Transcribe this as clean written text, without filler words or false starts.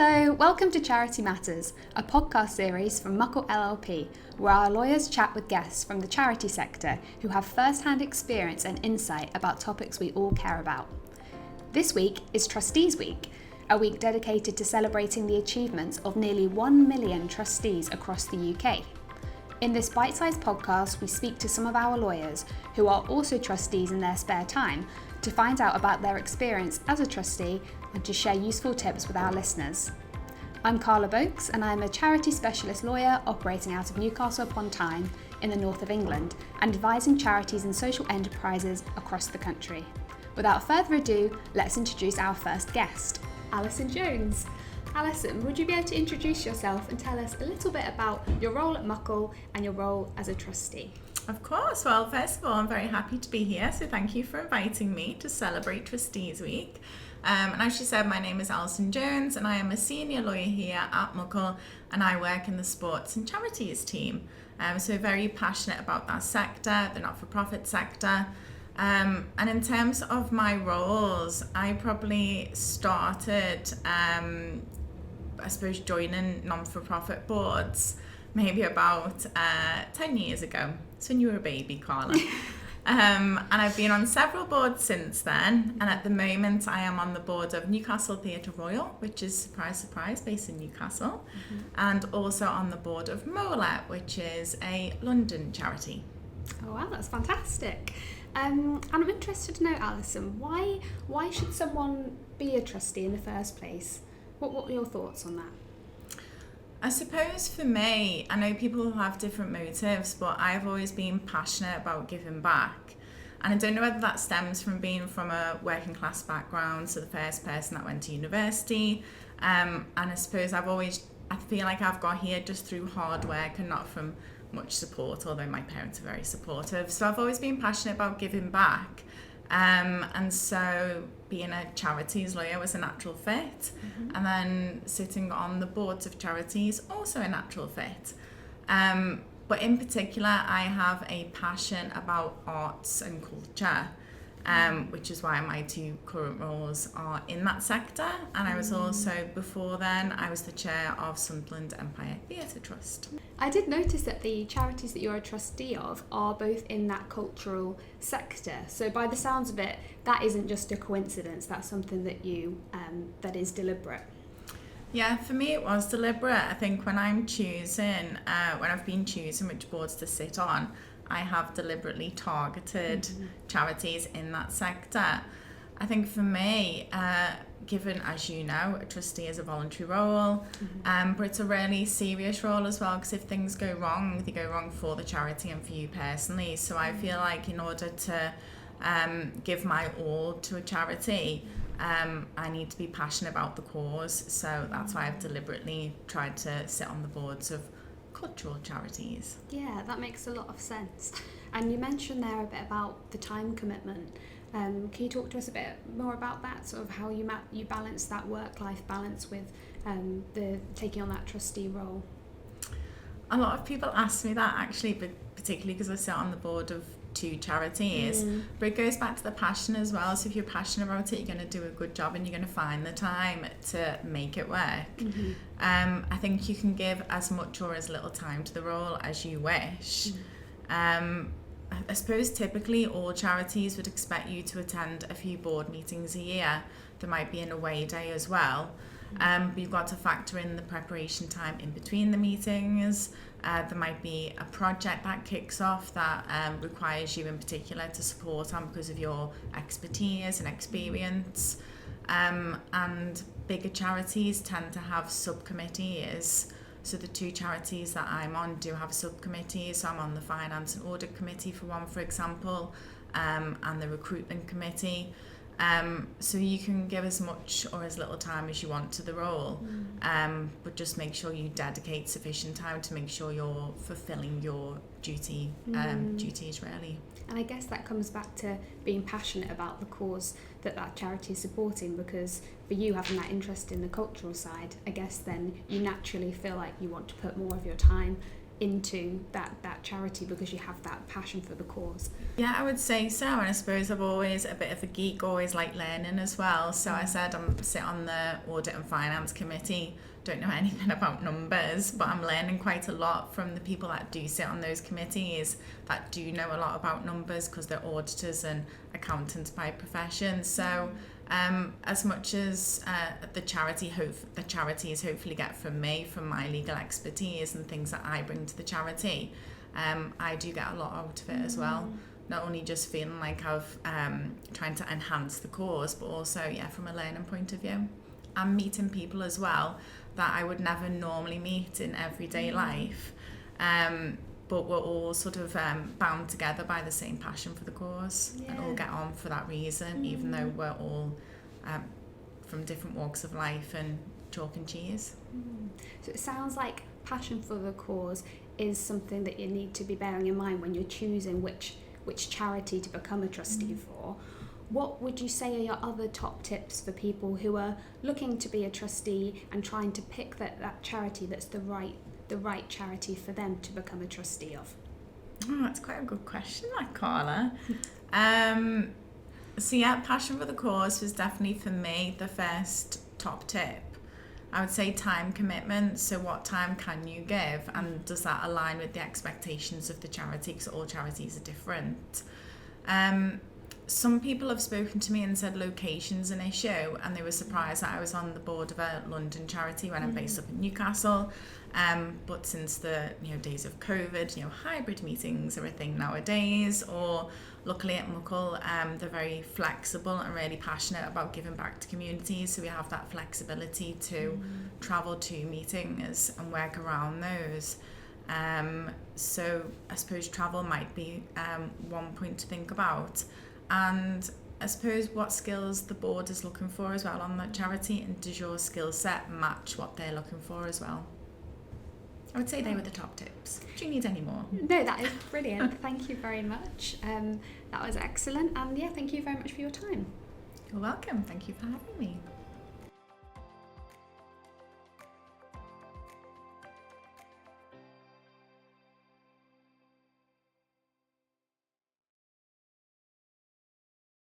Hello, welcome to Charity Matters, a podcast series from Muckle LLP, where our lawyers chat with guests from the charity sector who have first-hand experience and insight about topics we all care about. This week is Trustees Week, a week dedicated to celebrating the achievements of nearly 1 million trustees across the UK. In this bite-sized podcast, we speak to some of our lawyers who are also trustees in their spare time to find out about their experience as a trustee and to share useful tips with our listeners. I'm Carla Boaks and I'm a charity specialist lawyer operating out of Newcastle upon Tyne in the north of England and advising charities and social enterprises across the country. Without further ado, let's introduce our first guest, Alison Jones. Alison, would you be able to introduce yourself and tell us a little bit about your role at Muckle and your role as a trustee? Of course. Well, first of all, I'm very happy to be here, so thank you for inviting me to celebrate Trustees Week. And as you said, my name is Alison Jones and I am a senior lawyer here at Muckle and I work in the sports and charities team. So very passionate about that sector, the not-for-profit sector. And in terms of my roles, I probably started, I suppose, joining non-for-profit boards maybe about 10 years ago. So when you were a baby, Carla. And I've been on several boards since then. And at the moment, I am on the board of Newcastle Theatre Royal, which is, surprise, surprise, based in Newcastle. Mm-hmm. And also on the board of MOLA, which is a London charity. Oh, wow, that's fantastic. And I'm interested to know, Alison, why should someone be a trustee in the first place? What are your thoughts on that? I suppose for me, I know people have different motives, but I've always been passionate about giving back. And I don't know whether that stems from being from a working class background, so the first person that went to university. And I suppose I feel like I've got here just through hard work and not from much support, although my parents are very supportive. So I've always been passionate about giving back. And so being a charities lawyer was a natural fit. Mm-hmm. And then sitting on the boards of charities, also a natural fit. But in particular, I have a passion about arts and culture, which is why my two current roles are in that sector. And I was also, before then, I was the chair of Sunderland Empire Theatre Trust. I did notice that the charities that you're a trustee of are both in that cultural sector. So by the sounds of it, that isn't just a coincidence. That's something that that is deliberate. Yeah, for me it was deliberate. I think when I've been choosing which boards to sit on, I have deliberately targeted charities in that sector. I think for me, given, as you know, a trustee is a voluntary role, but it's a really serious role as well, because if things go wrong, they go wrong for the charity and for you personally. So I feel like in order to give my all to a charity, I need to be passionate about the cause. So that's why I've deliberately tried to sit on the boards of cultural charities. Yeah, that makes a lot of sense. And you mentioned there a bit about the time commitment. Can you talk to us a bit more about that, sort of how you balance that work-life balance with the taking on that trustee role? A lot of people ask me that actually, but particularly because I sit on the board of two charities. But it goes back to the passion as well. So if you're passionate about it, you're going to do a good job and you're going to find the time to make it work. I think you can give as much or as little time to the role as you wish. I suppose typically all charities would expect you to attend a few board meetings a year. There might be an away day as well. But you've got to factor in the preparation time in between the meetings. There might be a project that kicks off that requires you in particular to support on because of your expertise and experience. And bigger charities tend to have subcommittees. So the two charities that I'm on do have subcommittees. So I'm on the Finance and Audit Committee for one, for example, and the Recruitment Committee. So you can give as much or as little time as you want to the role, but just make sure you dedicate sufficient time to make sure you're fulfilling your duties really. And I guess that comes back to being passionate about the cause that charity is supporting, because for you having that interest in the cultural side, I guess then you naturally feel like you want to put more of your time into that charity because you have that passion for the cause? Yeah, I would say so. And I suppose I've always a bit of a geek, always like learning as well. So I said I'm sit on the audit and finance committee. Don't know anything about numbers, but I'm learning quite a lot from the people that do sit on those committees that do know a lot about numbers because they're auditors and accountants by profession. So as much as the charities hopefully get from me, from my legal expertise and things that I bring to the charity, I do get a lot out of it as well. Not only just feeling like I've trying to enhance the cause, but also from a learning point of view. I'm meeting people as well that I would never normally meet in everyday life, but we're all sort of bound together by the same passion for the cause and all get on for that reason, even though we're all from different walks of life and chalk and cheese. So it sounds like passion for the cause is something that you need to be bearing in mind when you're choosing which charity to become a trustee for. What would you say are your other top tips for people who are looking to be a trustee and trying to pick that charity that's the right charity for them to become a trustee of? Oh, that's quite a good question, that, Carla. So passion for the cause was definitely for me the first top tip. I would say time commitment. So what time can you give, and does that align with the expectations of the charity? Because all charities are different. Some people have spoken to me and said location's an issue, and they were surprised that I was on the board of a London charity when I'm based up in Newcastle. But since the days of COVID, hybrid meetings are a thing nowadays. Or luckily at Muckle, they're very flexible and really passionate about giving back to communities. So we have that flexibility to travel to meetings and work around those. So I suppose travel might be one point to think about. And I suppose what skills the board is looking for as well on that charity, and does your skill set match what they're looking for as well? I would say they were the top tips. Do you need any more? No, that is brilliant. Thank you very much. That was excellent. And thank you very much for your time. You're welcome. Thank you for having me.